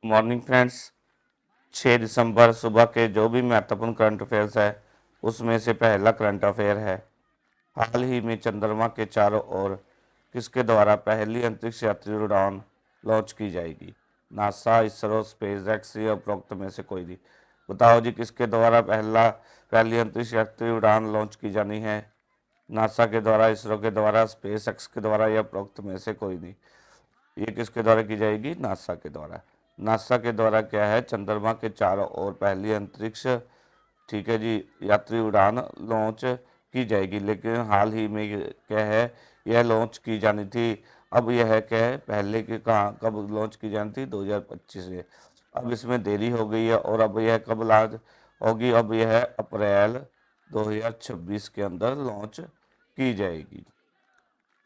Morning friends. 6 दिसंबर सुबह के जो भी महत्वपूर्ण करंट अफेयर्स है उसमें से पहला करंट अफेयर है। हाल ही में चंद्रमा के चारों ओर किसके द्वारा पहली अंतरिक्ष यात्री उड़ान लॉन्च की जाएगी? नासा, इसरो, स्पेस एक्स या उपरोक्त में से कोई नहीं। बताओ जी, किसके द्वारा पहली अंतरिक्ष यात्री उड़ान लॉन्च की जानी है? नासा के द्वारा, इसरो के द्वारा, स्पेस एक्स के द्वारा या उपरोक्त में से कोई नहीं। ये किसके द्वारा की जाएगी? नासा के द्वारा। नासा के द्वारा क्या है? चंद्रमा के चारों ओर पहली अंतरिक्ष, ठीक है जी, यात्री उड़ान लॉन्च की जाएगी। लेकिन हाल ही में क्या है, यह लॉन्च की जानी थी। अब यह क्या है, पहले के कहाँ कब लॉन्च की जानी थी? 2025 में। अब इसमें देरी हो गई है और अब यह कब लॉन्च होगी? अब यह अप्रैल 2026 के अंदर लॉन्च की जाएगी।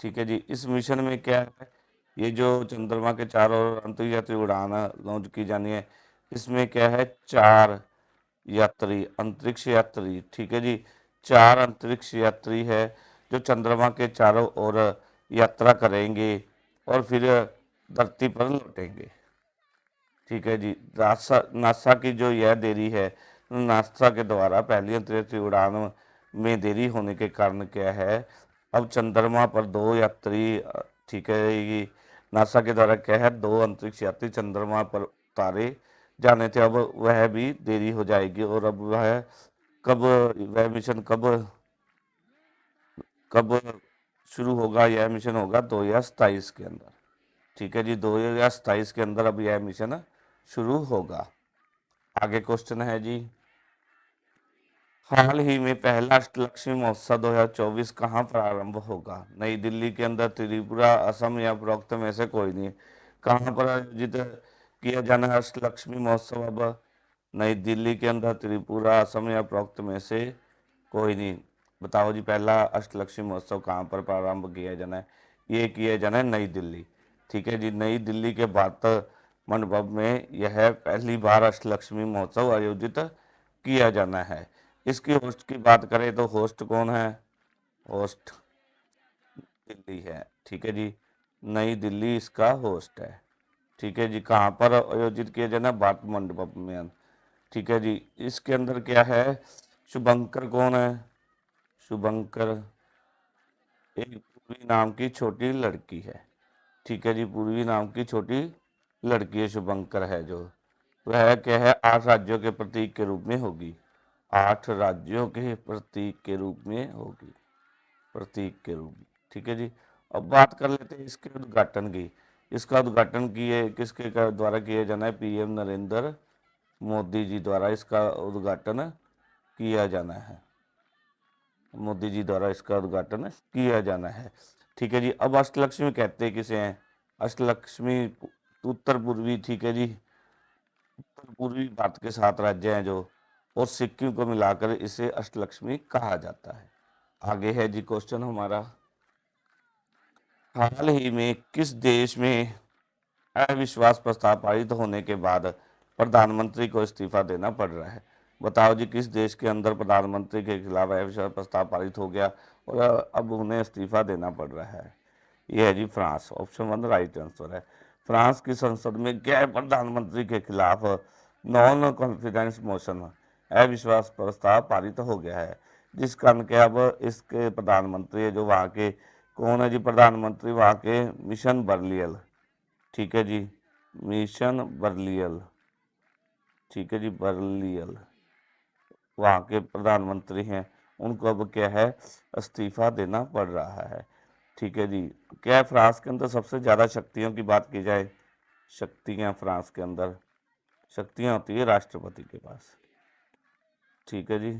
ठीक है जी। इस मिशन में क्या है, ये जो चंद्रमा के चारों ओर अंतरिक्ष यात्री उड़ान लॉन्च की जानी है, इसमें क्या है, 4 यात्री, अंतरिक्ष यात्री, ठीक है जी, 4 अंतरिक्ष यात्री है जो चंद्रमा के चारों ओर यात्रा करेंगे और फिर धरती पर लौटेंगे। ठीक है जी। नासा नासा की जो यह देरी है, नासा के द्वारा पहली अंतरिक्ष उड़ान में देरी होने के कारण क्या है, अब चंद्रमा पर 2 यात्री, ठीक है, ये नासा के द्वारा क्या है, 2 अंतरिक्ष यात्री चंद्रमा पर उतारे जाने थे। अब वह भी देरी हो जाएगी और अब वह कब, वह मिशन कब कब शुरू होगा? यह मिशन होगा 2027 के अंदर। ठीक है जी, 2027 के अंदर अब यह मिशन शुरू होगा। आगे क्वेश्चन है जी, हाल ही में पहला अष्टलक्ष्मी महोत्सव 2024 कहाँ प्रारंभ होगा? नई दिल्ली के अंदर, त्रिपुरा, असम या उपरोक्त में से कोई नहीं। कहाँ पर आयोजित किया जाना है अष्टलक्ष्मी महोत्सव? अब नई दिल्ली के अंदर, त्रिपुरा, असम या उपरोक्त में से कोई नहीं। बताओ जी, पहला अष्टलक्ष्मी महोत्सव कहाँ पर प्रारंभ किया जाना है? ये किया जाना है नई दिल्ली। ठीक है जी, नई दिल्ली के भारत मंडपम में यह पहली बार अष्टलक्ष्मी महोत्सव आयोजित किया जाना है। इसकी होस्ट की बात करें तो होस्ट कौन है? होस्ट दिल्ली है। ठीक है जी, नई दिल्ली इसका होस्ट है। ठीक है जी, कहाँ पर आयोजित किया जाना? भारत मंडपम में। ठीक है जी। इसके अंदर क्या है, शुभंकर कौन है? शुभंकर एक पूर्वी नाम की छोटी लड़की है। ठीक है जी, पूर्वी नाम की छोटी लड़की है शुभंकर है जो, वह क्या है, 8 राज्यों के प्रतीक के रूप में होगी। 8 राज्यों के प्रतीक के रूप में होगी, प्रतीक के रूप में। ठीक है जी। अब बात कर लेते हैं इसके उद्घाटन की। इसका उद्घाटन किए किसके द्वारा किया जाना है? पीएम नरेंद्र मोदी जी द्वारा इसका उद्घाटन किया जाना है। मोदी जी द्वारा इसका उद्घाटन किया जाना है। ठीक है जी। अब अष्टलक्ष्मी कहते हैं किसे हैं? अष्टलक्ष्मी उत्तर पूर्वी, ठीक है जी, उत्तर पूर्वी भारत के 7 राज्य हैं जो, और सिक्किम को मिलाकर इसे अष्टलक्ष्मी कहा जाता है। आगे है जी क्वेश्चन हमारा, हाल ही में किस देश में अविश्वास प्रस्ताव पारित होने के बाद प्रधानमंत्री को इस्तीफा देना पड़ रहा है? बताओ जी, किस देश के अंदर प्रधानमंत्री के खिलाफ अविश्वास प्रस्ताव पारित हो गया और अब उन्हें इस्तीफा देना पड़ रहा है? यह है जी फ्रांस। ऑप्शन 1 राइट आंसर है। फ्रांस की संसद में क्या है, प्रधानमंत्री के खिलाफ नॉन कॉन्फिडेंस मोशन, अविश्वास प्रस्ताव पारित हो गया है, जिस कारण के अब इसके प्रधानमंत्री है जो वहाँ के, कौन है जी प्रधानमंत्री? वहाँ के मिशन बर्लियल। ठीक है जी, मिशन बर्लियल, ठीक है जी, बर्लियल वहाँ के प्रधानमंत्री हैं, उनको अब क्या है, इस्तीफा देना पड़ रहा है। ठीक है जी। क्या है, फ्रांस के अंदर सबसे ज़्यादा शक्तियों की बात की जाए, शक्तियाँ फ्रांस के अंदर, शक्तियाँ होती है राष्ट्रपति के पास। ठीक है जी,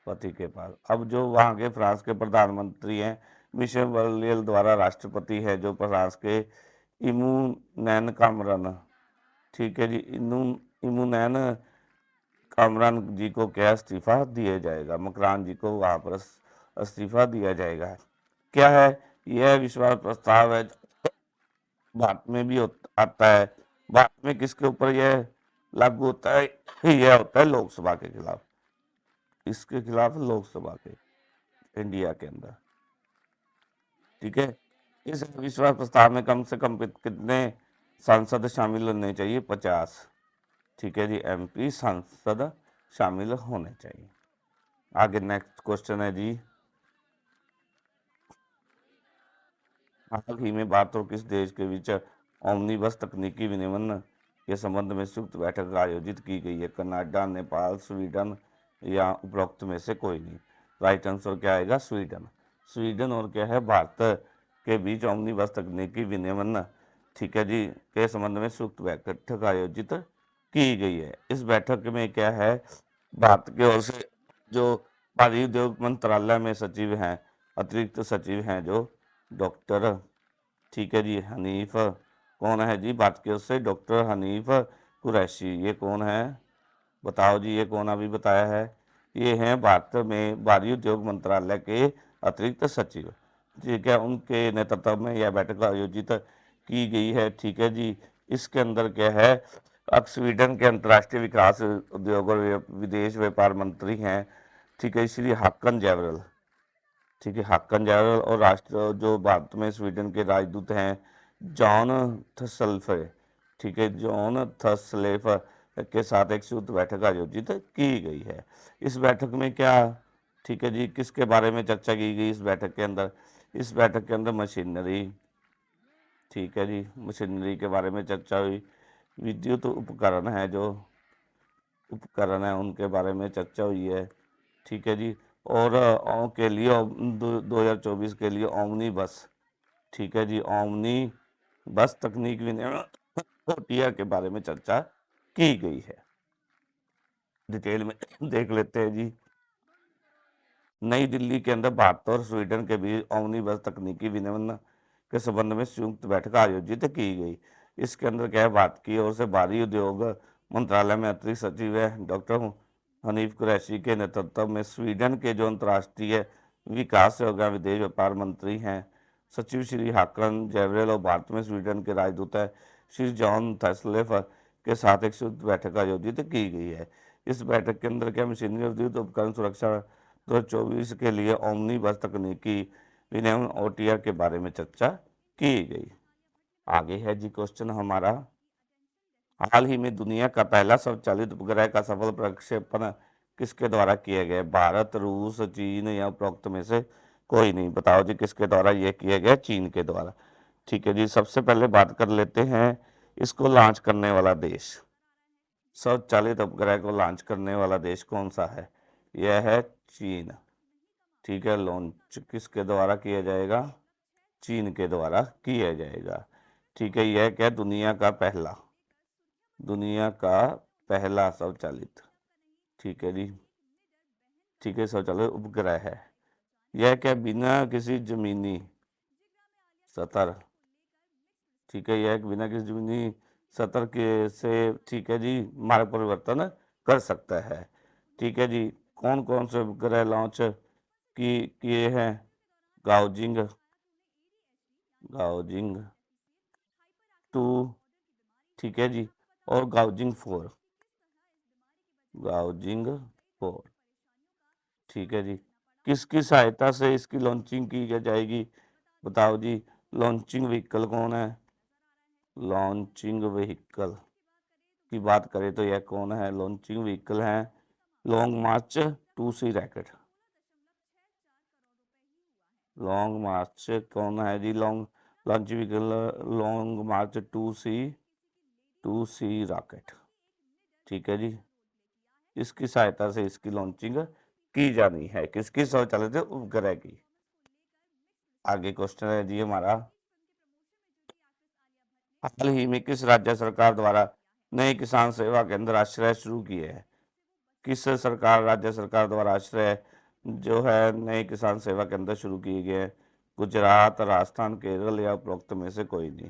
पति के पास। अब जो वहाँ के फ्रांस के प्रधानमंत्री हैं, मिशेल बर्लियल द्वारा राष्ट्रपति है जो फ्रांस के, इमूनैन कामरान। ठीक है जी, इमूनैन कामरान जी को क्या इस्तीफा दिया जाएगा? मकरान जी को वहाँ पर इस्तीफा दिया जाएगा। क्या है, यह विश्वास प्रस्ताव है, भारत में भी आता है। भारत में किसके ऊपर यह लागू होता है? यह होता है लोकसभा के खिलाफ। इसके खिलाफ लोकसभा के, इंडिया के अंदर। ठीक है। इस विश्वास प्रस्ताव में कम से कम कितने सांसद शामिल होने चाहिए 50। ठीक है जी, MP सांसद शामिल होने चाहिए। आगे नेक्स्ट क्वेश्चन है जी, हाल ही में भारत और किस देश के बीच ओमनीबस तकनीकी विनियमन के संबंध में संयुक्त बैठक आयोजित की गई है? कनाडा, नेपाल, स्वीडन या उपरोक्त में से कोई नहीं। राइट आंसर क्या आएगा? स्वीडन। स्वीडन और क्या है, भारत के बीच ओमनीबस तकनीकी विनियमन, ठीक है जी, के संबंध में संयुक्त बैठक आयोजित की गई है। इस बैठक में क्या है, भारत की ओर से जो भारी उद्योग मंत्रालय में सचिव हैं, अतिरिक्त सचिव हैं जो डॉक्टर, ठीक है जी, हनीफ, कौन है जी बात की ओर से? डॉक्टर हनीफ कुरैशी। ये कौन है बताओ जी, ये कौन अभी बताया है? ये हैं भारत में भारी उद्योग मंत्रालय के अतिरिक्त सचिव, ठीक है, उनके नेतृत्व में यह बैठक आयोजित की गई है। ठीक है जी, इसके अंदर क्या है, अब स्वीडन के अंतर्राष्ट्रीय विकास, उद्योग और विदेश व्यापार मंत्री हैं, ठीक है, श्री हाकन जेवरल। ठीक है, हाकन जेवरल। और राष्ट्र जो भारत में स्वीडन के राजदूत हैं जॉन थसल्फे, ठीक है, जॉन थसलेफ के साथ एक संयुक्त बैठक आयोजित की गई है। इस बैठक में क्या, ठीक है जी, किसके बारे में चर्चा की गई इस बैठक के अंदर? इस बैठक के अंदर मशीनरी, ठीक है जी, मशीनरी के बारे में चर्चा हुई। विद्युत उपकरण है, जो उपकरण है उनके बारे में चर्चा हुई है। ठीक है जी, और के लिए 2024 के लिए ओमनी बस, ठीक है जी, ओमनी बस तकनीक विनियमन OTR के बारे में चर्चा की गई है। डिटेल में देख लेते हैं जी। नई दिल्ली के अंदर भारत और स्वीडन के बीच ओमनी बस तकनीकी विनियमन के संबंध में संयुक्त बैठक आयोजित की गई। इसके अंदर क्या है, भारत की ओर से भारी उद्योग मंत्रालय में अतिरिक्त सचिव है डॉक्टर हनीफ कुरैशी के नेतृत्व में स्वीडन के जो अंतर्राष्ट्रीय विकास और विदेश व्यापार मंत्री हैं सचिव श्री हाकन जेवरेल, और भारत में स्वीडन के राजदूत है श्री जॉन थैसलेफ के साथ एक संयुक्त बैठक आयोजित की गई है। इस बैठक के अंदर क्या, मशीनरी और विद्युत उपकरण सुरक्षा 2024 के लिए ओमनी बस तकनीकी विनियमन OTR के बारे में चर्चा की गई। आगे है जी क्वेश्चन हमारा, हाल ही में दुनिया का पहला स्वचालित उपग्रह का सफल प्रक्षेपण किसके द्वारा किया गया? भारत, रूस, चीन या उपरोक्त में से कोई नहीं। बताओ जी किसके द्वारा यह किया गया? चीन के द्वारा। ठीक है जी, सबसे पहले बात कर लेते हैं इसको लॉन्च करने वाला देश। स्वचालित उपग्रह को लॉन्च करने वाला देश कौन सा है? यह है चीन। ठीक है, लॉन्च किसके द्वारा किया जाएगा? चीन के द्वारा किया जाएगा। ठीक है, यह क्या, दुनिया का पहला स्वचालित, ठीक है जी, ठीक है, स्वचालित उपग्रह है। यह क्या, बिना किसी जमीनी सतर, ठीक है, यह बिना किसी जमीनी सतर के से, ठीक है जी, मार्ग परिवर्तन कर सकता है। ठीक है जी, कौन कौन से उपग्रह लॉन्च किए हैं? गाओजिंग, गाओजिंग 2, ठीक है जी, और गाओजिंग 4, गाओजिंग 4, ठीक है जी। किसकी सहायता से इसकी लॉन्चिंग की जाएगी? बताओ जी, लॉन्चिंग व्हीकल कौन है? लॉन्चिंग व्हीकल की बात करें तो यह कौन है? लॉन्चिंग व्हीकल है लॉन्ग मार्च 2C रॉकेट। लॉन्ग मार्च कौन है जी? लॉन्च व्हीकल लॉन्ग मार्च 2C रॉकेट, ठीक है जी, इसकी सहायता से इसकी लॉन्चिंग की जानी है। किसकी? स्वचालित उपग्रह की। आगे क्वेश्चन है जी हमारा, हाल ही में किस राज्य सरकार द्वारा नए किसान सेवा केंद्र आश्रय शुरू किए हैं? किस सरकार, राज्य सरकार द्वारा आश्रय जो है नए किसान सेवा केंद्र शुरू किए गए हैं? गुजरात, राजस्थान, केरल या उपरोक्त में से कोई नहीं।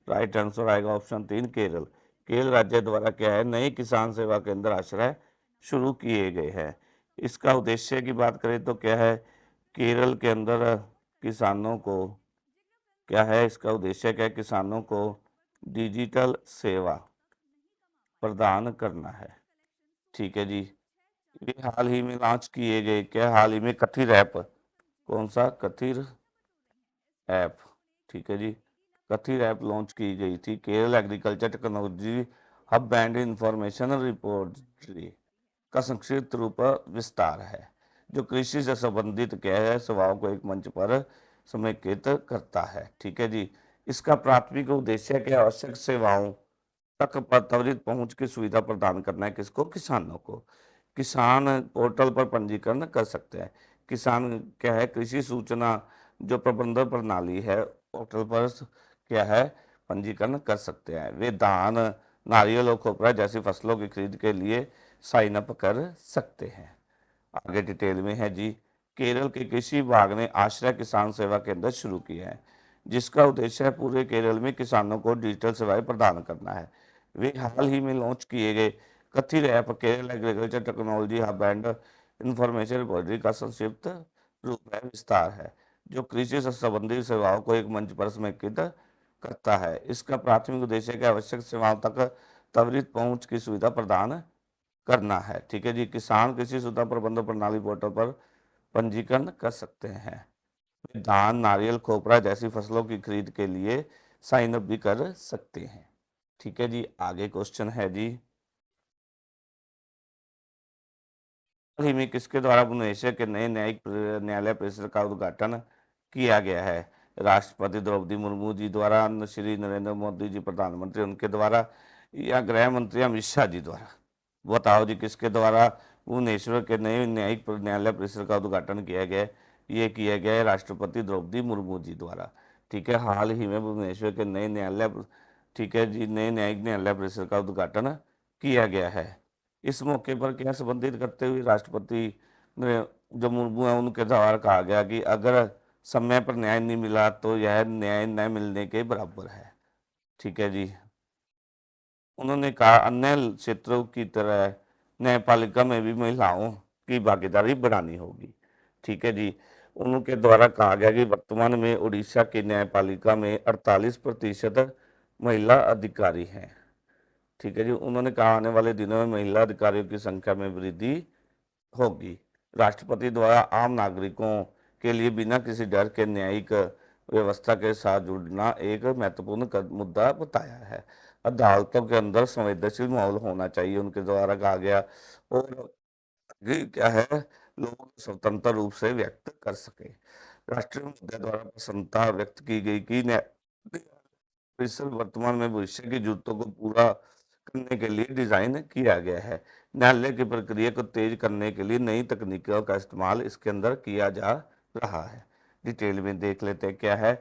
राइट आंसर आएगा ऑप्शन 3, केरल। केरल राज्य द्वारा क्या है, नए किसान सेवा केंद्र आश्रय शुरू किए गए हैं। इसका उद्देश्य की बात करें तो क्या है, केरल के अंदर किसानों को क्या है, इसका उद्देश्य क्या है, किसानों को डिजिटल सेवा प्रदान करना है। ठीक है जी, ये हाल ही में लॉन्च किए गए, क्या हाल ही में कथिर ऐप, कौन सा? कथिर ऐप, ठीक है जी, कथित ऐप लॉन्च की गई थी? Kerala agriculture technology hub and information repository का संक्षिप्त रूप विस्तार है, जो कृषि से संबंधित क्या है सेवाओं को एक मंच पर समेकित करता है। ठीक है जी। इसका प्राथमिक उद्देश्य क्या? आवश्यक सेवाओं तक त्वरित पहुंच की सुविधा प्रदान करना है। किसको? किसानों को। किसान पोर्टल पर पंजीकरण कर सकते हैं। किसान क्या है? कृषि सूचना जो प्रबंधन प्रणाली है पोर्टल पर क्या है पंजीकरण कर सकते हैं। वे धान, नारियल और खोपरा जैसी फसलों की खरीद के लिए साइन अप कर सकते हैं। आगे डिटेल में है जी। केरल के कृषि विभाग ने आश्रय किसान सेवा केंद्र शुरू किए हैं, जिसका उद्देश्य है पूरे केरल में किसानों को डिजिटल सेवाएं प्रदान करना है। वे हाल ही में लॉन्च किए गए कथित app Kerala agriculture technology hub and information repository का संक्षिप्त रूप है विस्तार है, जो कृषि से संबंधित सेवाओं को एक मंच पर समेकित करता है। इसका प्राथमिक उद्देश्य है कि आवश्यक सेवाओं तक त्वरित पहुंच की सुविधा प्रदान करना है। ठीक है जी। किसान कृषि सुविधा प्रबंधन प्रणाली पोर्टल पर पंजीकरण कर सकते हैं। वे धान, नारियल, खोपरा जैसी फसलों की खरीद के लिए साइन अप भी कर सकते हैं। ठीक है जी। आगे क्वेश्चन है जी। हाल ही में किसके द्वारा भुवनेश्वर के नए न्यायिक न्यायालय परिसर का उद्घाटन किया गया है? राष्ट्रपति द्रौपदी मुर्मू जी द्वारा, श्री नरेंद्र मोदी जी प्रधानमंत्री उनके द्वारा, या गृह मंत्री अमित शाह जी द्वारा? बताओ जी किसके द्वारा भुवनेश्वर के नए न्यायिक न्यायालय परिसर का उद्घाटन किया गया है? ये किया गया है राष्ट्रपति द्रौपदी मुर्मू जी द्वारा। ठीक है। हाल ही में भुवनेश्वर के नए न्यायालय, ठीक है जी, नए न्यायिक न्यायालय परिसर का उद्घाटन किया गया है। इस मौके पर क्या संबोधित करते हुए राष्ट्रपति ने जो मुर्मू है उनके द्वारा कहा गया कि अगर समय पर न्याय नहीं मिला तो यह न्याय न मिलने के बराबर है। ठीक है जी। उन्होंने कहा अन्य क्षेत्रों की तरह न्यायपालिका में भी महिलाओं की भागीदारी बढ़ानी होगी। ठीक है जी। उनके द्वारा कहा गया कि वर्तमान में उड़ीसा की न्यायपालिका में 48% महिला अधिकारी हैं। ठीक है जी। उन्होंने कहा आने वाले दिनों में महिला अधिकारियों की संख्या में वृद्धि होगी। राष्ट्रपति द्वारा आम नागरिकों के लिए बिना किसी डर के न्यायिक व्यवस्था के साथ जुड़ना एक महत्वपूर्ण मुद्दा बताया है। अदालतों के अंदर संवेदनशील माहौल होना चाहिए उनके द्वारा कहा गया, और ये क्या है लोग स्वतंत्र रूप से व्यक्त कर सके। राष्ट्रीय मुद्दे द्वारा प्रसन्नता व्यक्त की गई कि परिसर वर्तमान में भविष्य की जरूरतों को पूरा करने के लिए डिजाइन किया गया है। न्यायालय की प्रक्रिया को तेज करने के लिए नई तकनीकों का इस्तेमाल इसके अंदर किया जा रहा है। डिटेल में देख लेते हैं क्या है।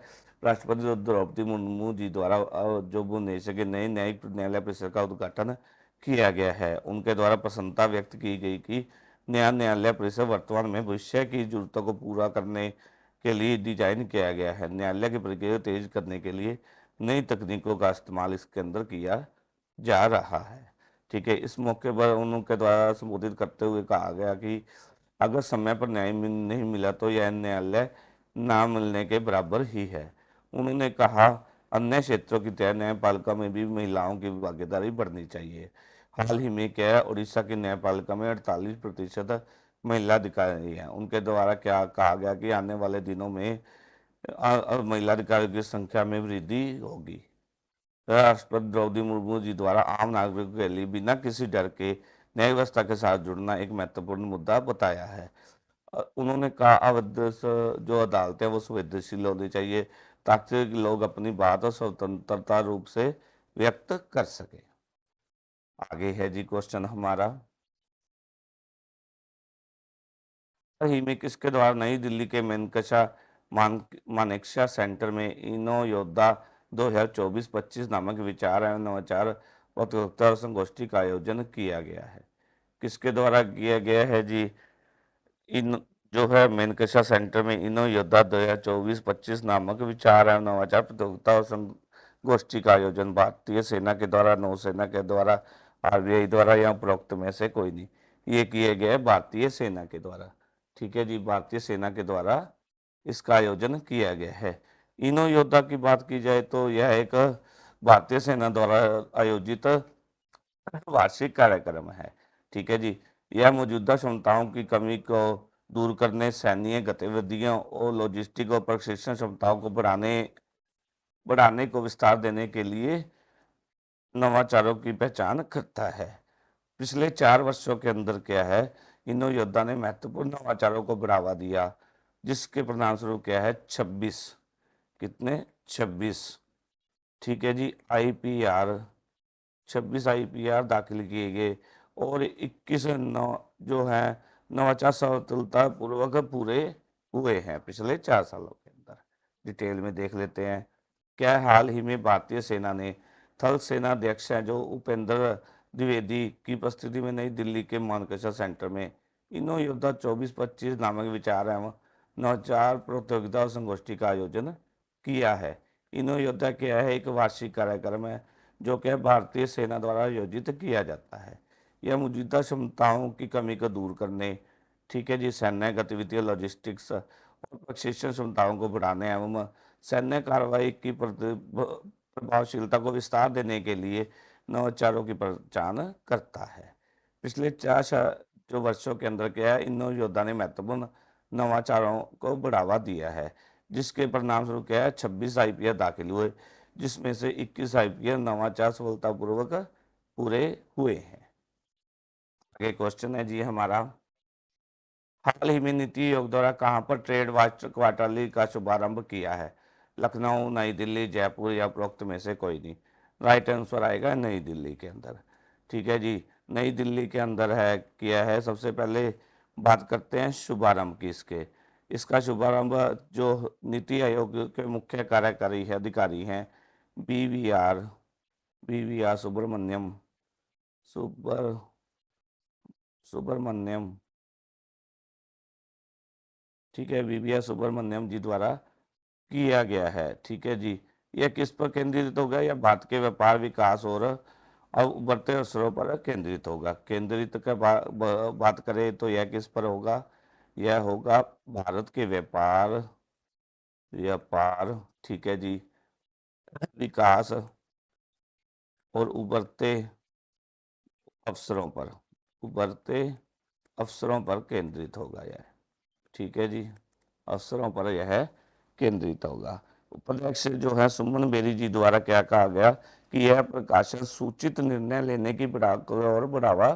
राष्ट्रपति द्रौपदी मुर्मू जी द्वारा जो भुवनेश्वर के नए न्यायिक न्यायालय परिसर का उद्घाटन किया गया है, उनके द्वारा प्रसन्नता व्यक्त की गई कि नया न्यायालय परिसर वर्तमान में भविष्य की जरूरतों को पूरा करने के लिए डिजाइन किया गया है। न्यायालय की प्रक्रिया को तेज करने के लिए नई तकनीकों का इस्तेमाल इसके अंदर किया जा रहा है। ठीक है। इस मौके पर उनके द्वारा संबोधित करते हुए कहा गया कि अगर समय पर न्याय नहीं मिला तो यह न्यायालय ना मिलने के बराबर ही है। उन्होंने कहा अन्य क्षेत्रों की तरह न्यायपालिका में भी महिलाओं की भागीदारी बढ़नी चाहिए। हाल ही में क्या है उड़ीसा की न्यायपालिका में 48% महिला अधिकारी हैं। उनके द्वारा क्या कहा गया कि आने वाले दिनों में महिला अधिकारियों की संख्या में वृद्धि होगी। राष्ट्रपति द्रौपदी मुर्मू जी द्वारा आम नागरिकों के लिए बिना किसी डर के न्याय व्यवस्था के साथ जुड़ना एक महत्वपूर्ण मुद्दा बताया है। उन्होंने कहा जो अदालतें हैं वो संवेदनशील होनी चाहिए ताकि लोग अपनी बात और स्वतंत्रता रूप से व्यक्त कर सके। आगे है जी क्वेश्चन हमारा। हाल ही में किसके द्वारा नई दिल्ली के मेनकशा मानेकशा सेंटर में इनो योद्धा 2024-25 नामक विचार एवं नवाचार प्रतियोगिता और संगोष्ठी का आयोजन किया गया है? किसके द्वारा किया गया है जी? इन जो है मेनकशा सेंटर में इनो योद्धा 2024-25 नामक विचार एवं नवाचार प्रतियोगिता और संगोष्ठी का आयोजन भारतीय सेना के द्वारा, नौसेना के द्वारा, आरबीआई द्वारा या उपरोक्त में से कोई नहीं। ये किए गए भारतीय सेना के द्वारा। ठीक है जी। भारतीय सेना के द्वारा इसका आयोजन किया गया है। इनो योद्धा की बात की जाए तो यह एक भारतीय सेना द्वारा आयोजित वार्षिक कार्यक्रम है। ठीक है जी। यह मौजूदा क्षमताओं की कमी को दूर करने, सैन्य गतिविधियों और लॉजिस्टिक और प्रशिक्षण क्षमताओं को बढ़ाने बढ़ाने को विस्तार देने के लिए नवाचारों की पहचान करता है। पिछले 4 वर्षों के अंदर क्या है, इनो योद्धा ने महत्वपूर्ण नवाचारों को बढ़ावा दिया, जिसके परिणामस्वरूप क्या है 26, कितने 26, ठीक है जी, आईपीआर 26 आईपीआर दाखिल किए गए और 21 जो है नवाचार सफलता पूर्वक पूरे हुए हैं पिछले 4 सालों के अंदर। डिटेल में देख लेते हैं। क्या हाल ही में भारतीय सेना ने थल सेना अध्यक्ष हैं जो उपेंद्र द्विवेदी की उपस्थिति में नई दिल्ली के मानेकशॉ सेंटर में इनो योद्धा 24-25 नामक विचार एवं नवाचार प्रतियोगिता और संगोष्ठी का आयोजन किया है। इनो योद्धा क्या है, एक वार्षिक कार्यक्रम है जो कि भारतीय सेना द्वारा आयोजित किया जाता है। यह मौजूदा क्षमताओं की कमी को दूर करने, ठीक है जी, सैन्य गतिविधियों, लॉजिस्टिक्स और प्रशिक्षण क्षमताओं को बढ़ाने एवं सैन्य कार्रवाई की प्रभावशीलता को विस्तार देने के लिए नवाचारों की पहचान करता है। पिछले 4 जो वर्षों के अंदर क्या है, इन योद्धा ने महत्वपूर्ण नवाचारों को बढ़ावा दिया है, जिसके परिणाम स्वरूप क्या है 26 आईपीआर दाखिल हुए, जिसमें से 21 आईपीआर नवाचार सफलतापूर्वक पूरे हुए हैं। आगे क्वेश्चन है जी हमारा, हाल ही में नीति आयोग द्वारा कहां पर ट्रेड वॉच क्वार्टरली का शुभारंभ किया है? लखनऊ, नई दिल्ली, जयपुर या उपरोक्त में से कोई नहीं। राइट आंसर आएगा नई दिल्ली के अंदर। ठीक है जी, नई दिल्ली के अंदर है किया है। सबसे पहले बात करते हैं शुभारंभ की। इसका शुभारंभ जो नीति आयोग के मुख्य कार्यकारी है अधिकारी हैं बीवीआर बीवीआर सुब्रमण्यम, ठीक है, बीवीआर सुब्रमण्यम जी द्वारा किया गया है। ठीक है जी, यह किस पर केंद्रित होगा? यह भारत के व्यापार विकास और उभरते अवसरों पर केंद्रित होगा। केंद्रित का बात करें तो यह किस पर होगा? यह होगा भारत के व्यापार व्यापार ठीक है जी, विकास और उभरते अवसरों पर केंद्रित होगा यह। ठीक है जी, अवसरों पर यह केंद्रित होगा। उपाध्यक्ष जो है सुमन बेरी जी द्वारा क्या कहा गया कि यह प्रकाशन सूचित निर्णय लेने की और बढ़ावा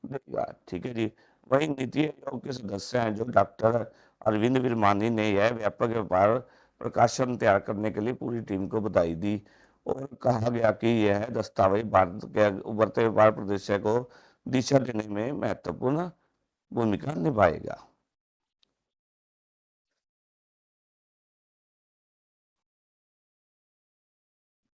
देगा। ठीक है जी, वही नीति आयोग के सदस्य हैं जो डॉक्टर अरविंद विरमानी ने यह व्यापक व्यापार प्रकाशन तैयार करने के लिए पूरी टीम को बधाई दी और कहा गया कि यह दस्तावेज भारत के उभरते व्यापार परिदृश्य को दिशा देने में महत्वपूर्ण भूमिका निभाएगा।